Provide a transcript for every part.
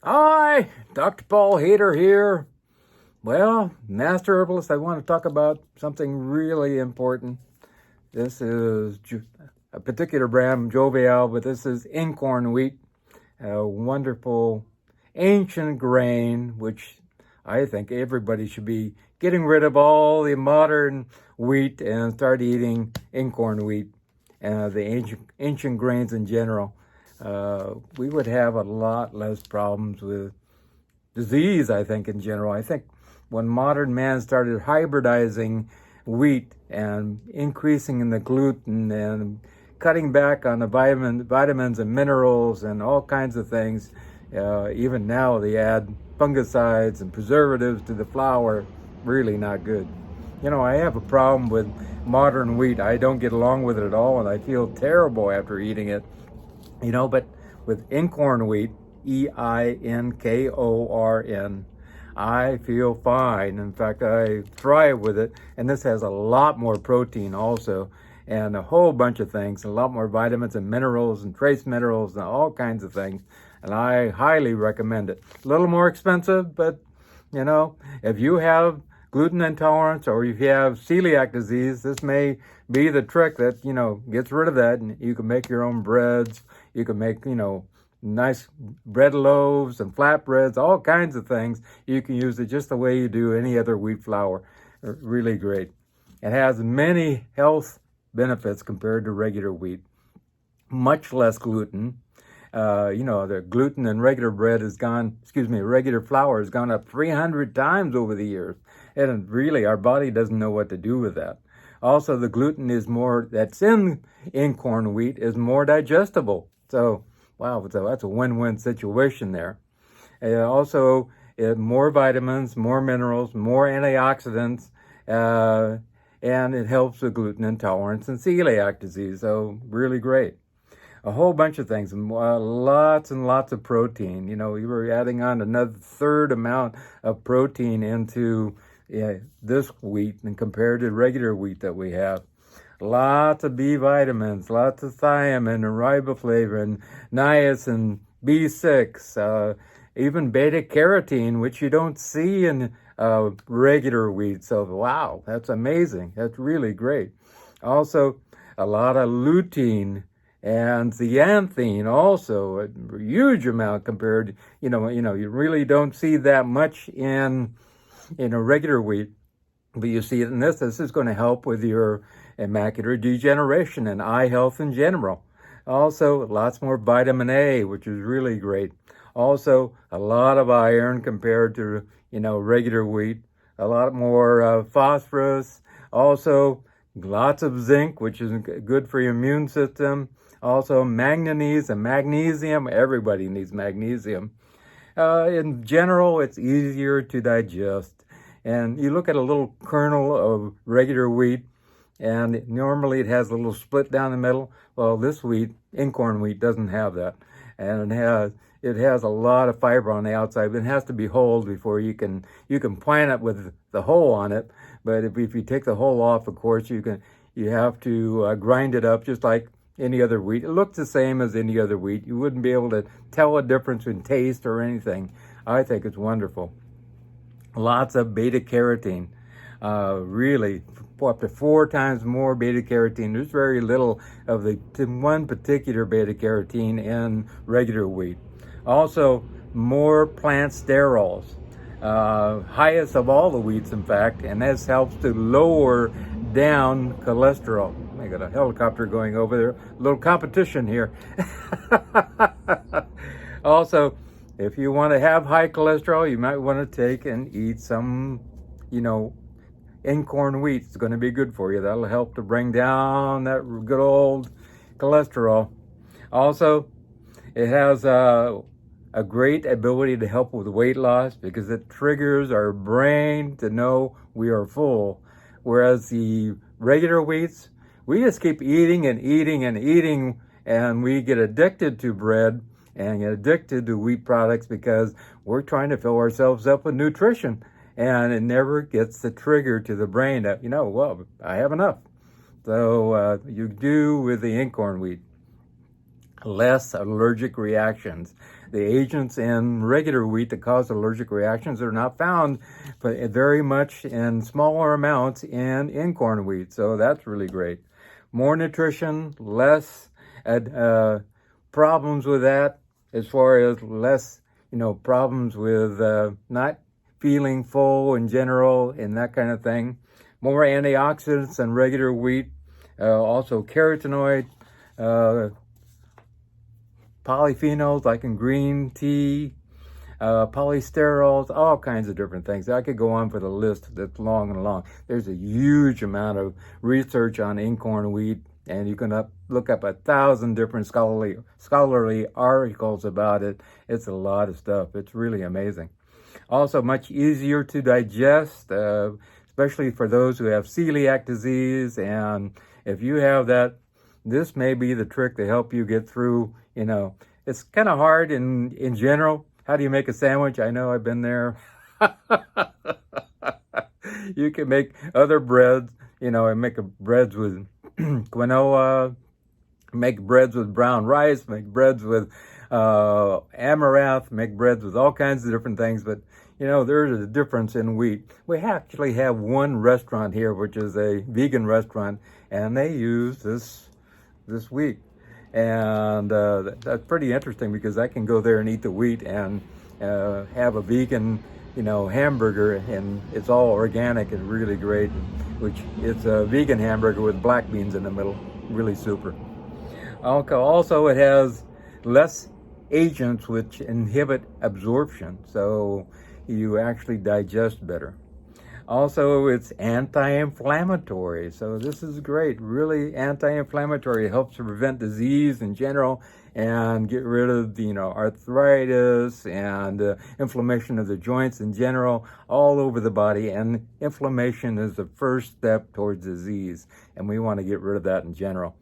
Hi, Dr. Paul Haider here. Well, Master Herbalist, I want to talk about something really important. This is a particular brand, Jovial, but this is Einkorn wheat, a wonderful ancient grain, which I think everybody should be getting rid of all the modern wheat and start eating Einkorn wheat and the ancient grains in general. We would have a lot less problems with disease, I think, in general. I think when modern man started hybridizing wheat and increasing in the gluten and cutting back on the vitamins and minerals and all kinds of things, even now they add fungicides and preservatives to the flour, really not good. I have a problem with modern wheat. I don't get along with it at all, and I feel terrible after eating it. But with Einkorn wheat, Einkorn, I feel fine. In fact, I thrive with it. And this has a lot more protein also, and a whole bunch of things, a lot more vitamins and minerals and trace minerals and all kinds of things. And I highly recommend it. A little more expensive, but if you have gluten intolerance or if you have celiac disease, this may be the trick that, gets rid of that. And you can make your own breads. You can make, nice bread loaves and flatbreads, all kinds of things. You can use it just the way you do any other wheat flour. Really great. It has many health benefits compared to regular wheat. Much less gluten. The gluten in regular regular flour has gone up 300 times over the years. And really, our body doesn't know what to do with that. Also, the gluten that's in Einkorn wheat is more digestible. So, wow, so that's a win-win situation there. Also, more vitamins, more minerals, more antioxidants, and it helps with gluten intolerance and celiac disease. So, really great. A whole bunch of things, lots and lots of protein. You were adding on another third amount of protein into this wheat and compared to regular wheat that we have. Lots of B vitamins, lots of thiamine and riboflavin, niacin, B6, even beta-carotene, which you don't see in regular wheat. So, wow, that's amazing. That's really great. Also, a lot of lutein and zeaxanthin, also a huge amount compared. You really don't see that much in a regular wheat, but you see it in this. This is going to help with your macular degeneration and eye health in general. Also, lots more vitamin A, which is really great. Also, a lot of iron compared to, regular wheat. A lot more phosphorus. Also, lots of zinc, which is good for your immune system. Also, manganese and magnesium. Everybody needs magnesium. In general, it's easier to digest. And you look at a little kernel of regular wheat, and normally it has a little split down the middle. Well, this wheat, Einkorn wheat, doesn't have that. And it has a lot of fiber on the outside, but it has to be whole before you can plant it with the hull on it. But if you take the hull off, of course, you have to grind it up just like any other wheat. It looks the same as any other wheat. You wouldn't be able to tell a difference in taste or anything. I think it's wonderful. Lots of beta-carotene. Really, up to 4 times more beta-carotene. There's very little of the one particular beta-carotene in regular wheat. Also, more plant sterols. Highest of all the wheats, in fact, and this helps to lower down cholesterol. I got a helicopter going over there. A little competition here. Also, if you want to have high cholesterol, you might want to take and eat some, Einkorn wheat. It's going to be good for you. That'll help to bring down that good old cholesterol. Also, it has a great ability to help with weight loss because it triggers our brain to know we are full. Whereas the regular wheats, we just keep eating and eating and eating, and we get addicted to bread and get addicted to wheat products because we're trying to fill ourselves up with nutrition. And it never gets the trigger to the brain that, well, I have enough. So you do with the Einkorn wheat. less allergic reactions. The agents in regular wheat that cause allergic reactions are not found very much in smaller amounts in Einkorn wheat, so that's really great. More nutrition, less problems with that, as far as less, problems with not feeling full in general and that kind of thing. More antioxidants than regular wheat, also carotenoid, polyphenols like in green tea, polysterols, all kinds of different things. I could go on for the list that's long and long. There's a huge amount of research on Einkorn wheat, and you can look up 1,000 different scholarly articles about it. It's a lot of stuff. It's really amazing. Also much easier to digest, especially for those who have celiac disease. And if you have that, this may be the trick to help you get through. It's kind of hard in general. How do you make a sandwich? I know, I've been there. You can make other breads, and make breads with quinoa, make breads with brown rice, make breads with amaranth, make breads with all kinds of different things. But there's a difference in wheat. We actually have one restaurant here, which is a vegan restaurant, and they use this wheat. And that's pretty interesting, because I can go there and eat the wheat and have a vegan, hamburger, and it's all organic and really great, which it's a vegan hamburger with black beans in the middle. Really super. Also, it has less agents which inhibit absorption, so you actually digest better. Also, it's anti-inflammatory, so this is great. Really anti-inflammatory. It helps to prevent disease in general and get rid of arthritis and inflammation of the joints in general, all over the body. And inflammation is the first step towards disease, and we want to get rid of that in general.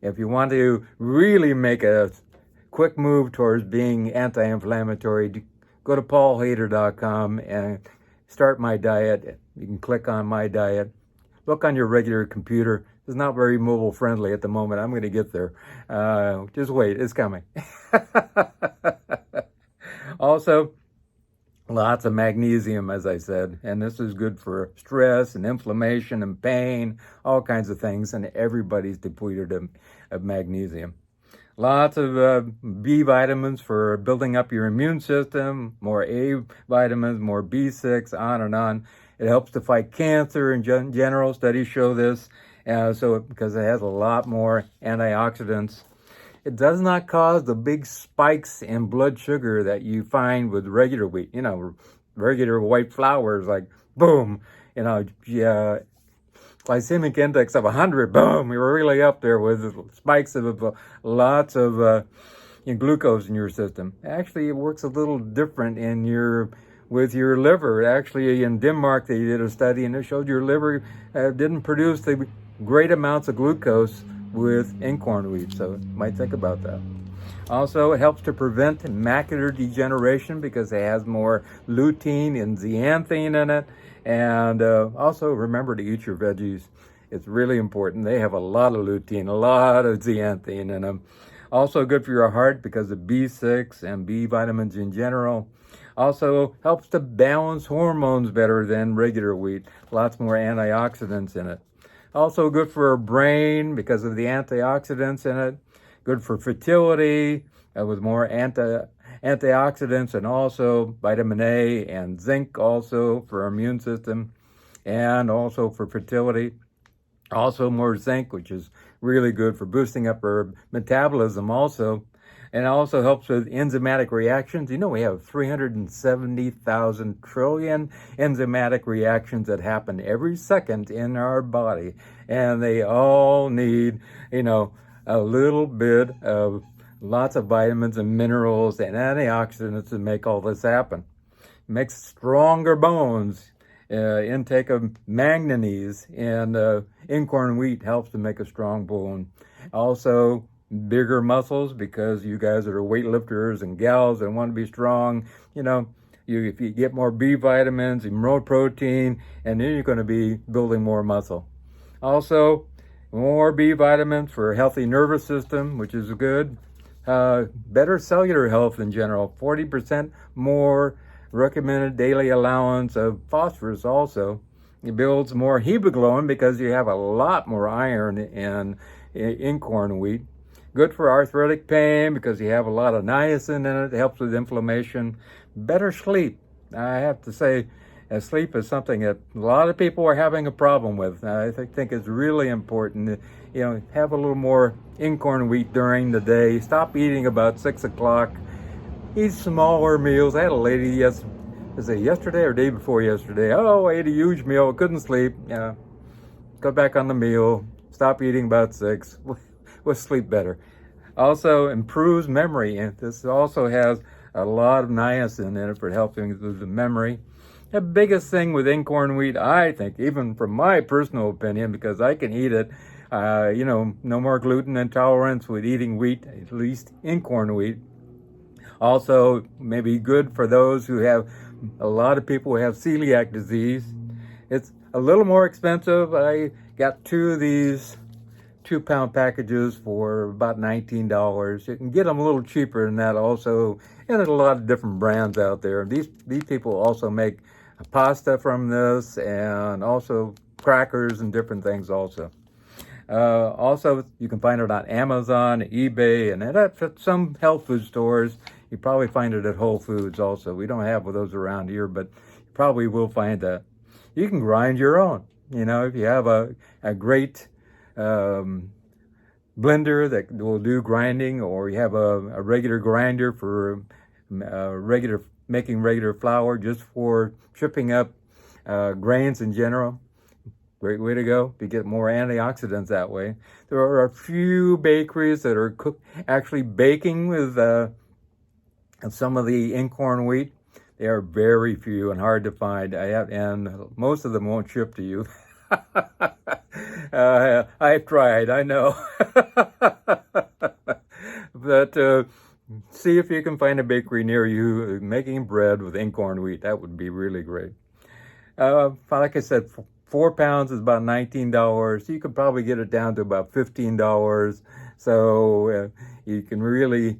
If you want to really make a quick move towards being anti-inflammatory, go to paulhaider.com and start my diet. You can click on my diet. Look on your regular computer. It's not very mobile friendly at the moment. I'm going to get there. Just wait, it's coming. Also, lots of magnesium, as I said, and this is good for stress and inflammation and pain, all kinds of things, and everybody's depleted of magnesium. Lots of B vitamins for building up your immune system, more A vitamins, more B6, on and on. It helps to fight cancer in general. Studies show this, because it has a lot more antioxidants. It does not cause the big spikes in blood sugar that you find with regular wheat. Regular white flour is like, boom, glycemic index of 100, boom, you're really up there with spikes of lots of glucose in your system. Actually, it works a little different with your liver. Actually, in Denmark, they did a study, and it showed your liver didn't produce the great amounts of glucose with Einkorn wheat, so you might think about that. Also, it helps to prevent macular degeneration because it has more lutein and zeaxanthin in it. And also remember to eat your veggies. It's really important. They have a lot of lutein, a lot of zeaxanthin in them. Also good for your heart because of B6 and B vitamins in general. Also helps to balance hormones better than regular wheat. Lots more antioxidants in it. Also good for our brain because of the antioxidants in it. Good for fertility with more antioxidants, and also vitamin A and zinc also for our immune system, and also for fertility. Also more zinc, which is really good for boosting up our metabolism also. And it also helps with enzymatic reactions. We have 370,000 trillion enzymatic reactions that happen every second in our body. And they all need, a little bit of lots of vitamins and minerals and antioxidants to make all this happen. It makes stronger bones. Intake of manganese and Einkorn wheat helps to make a strong bone. Also, bigger muscles, because you guys are weightlifters and gals and want to be strong. If you get more B vitamins and more protein, and then you're going to be building more muscle. Also, more B vitamins for a healthy nervous system, which is good. better cellular health in general, 40% more recommended daily allowance of phosphorus also. It builds more hemoglobin because you have a lot more iron in Einkorn wheat. Good for arthritic pain because you have a lot of niacin in it. It helps with inflammation. Better sleep. I have to say, sleep is something that a lot of people are having a problem with. I think it's really important to, have a little more Einkorn wheat during the day. Stop eating about 6 o'clock. Eat smaller meals. I had a lady yesterday or day before yesterday. Oh, I ate a huge meal. Couldn't sleep. Got back on the meal. Stop eating about 6. We'll sleep better. Also improves memory. And this also has a lot of niacin in it for helping with the memory. The biggest thing with Einkorn wheat, I think, even from my personal opinion, because I can eat it, no more gluten intolerance with eating wheat, at least Einkorn wheat. Also, maybe good for those who have, a lot of people who have celiac disease. It's a little more expensive. I got 2 of these 2-pound packages for about $19. You can get them a little cheaper than that also. And there's a lot of different brands out there. These people also make pasta from this, and also crackers and different things also. Also, you can find it on Amazon, eBay, and at some health food stores. You probably find it at Whole Foods also. We don't have those around here, but you probably will find that. You can grind your own. If you have a great blender that will do grinding, or you have a regular grinder for making regular flour just for chipping up grains in general. Great way to go to get more antioxidants that way. There are a few bakeries that are actually baking with some of the Einkorn wheat. They are very few and hard to find. And most of them won't ship to you. I've tried, I know. But see if you can find a bakery near you making bread with Einkorn wheat. That would be really great. Like I said, 4 pounds is about $19. You could probably get it down to about $15. So you can really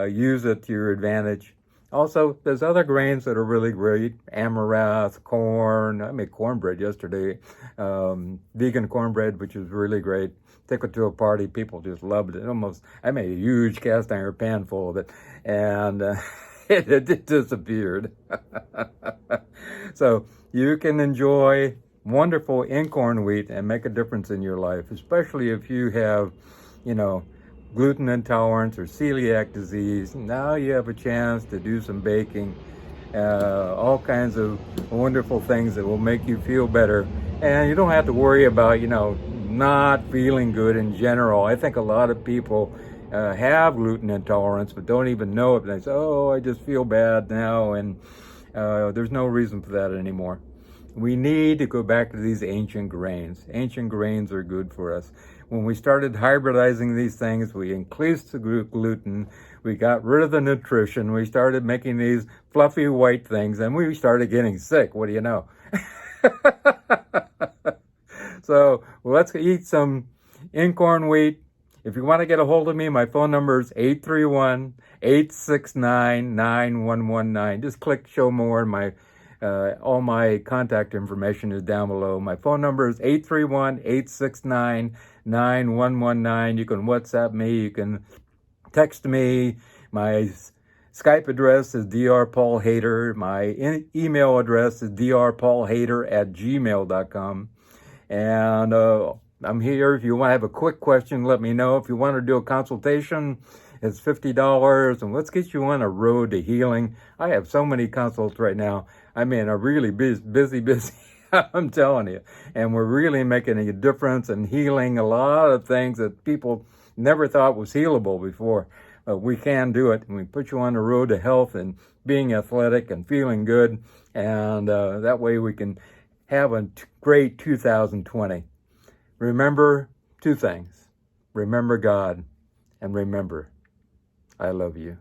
use it to your advantage. Also, there's other grains that are really great. Amaranth, corn. I made cornbread yesterday. Vegan cornbread, which is really great. Took it to a party. People just loved it. I made a huge cast iron pan full of it. And it disappeared. So you can enjoy wonderful Einkorn wheat and make a difference in your life, especially if you have, gluten intolerance or celiac disease. Now you have a chance to do some baking, all kinds of wonderful things that will make you feel better. And you don't have to worry about, not feeling good in general. I think a lot of people have gluten intolerance but don't even know it. They say, oh, I just feel bad now, and there's no reason for that anymore. We need to go back to these ancient grains. Ancient grains are good for us. When we started hybridizing these things, we increased the gluten, we got rid of the nutrition, we started making these fluffy white things, and we started getting sick. What do you know? So let's eat some Einkorn wheat. If you want to get a hold of me, my phone number is 831-869-9119. Just click show more, and all my contact information is down below. My phone number is 831-869-9119. You can WhatsApp me. You can text me. My Skype address is drpaulhaider. My email address is drpaulhaider@gmail.com. And I'm here. If you want to have a quick question, let me know. If you want to do a consultation, it's $50. And let's get you on a road to healing. I have so many consults right now. I'm really busy. I'm telling you. And we're really making a difference and healing a lot of things that people never thought was healable before. We can do it. And we put you on the road to health and being athletic and feeling good. And that way we can have a great 2020. Remember 2 things. Remember God, and remember, I love you.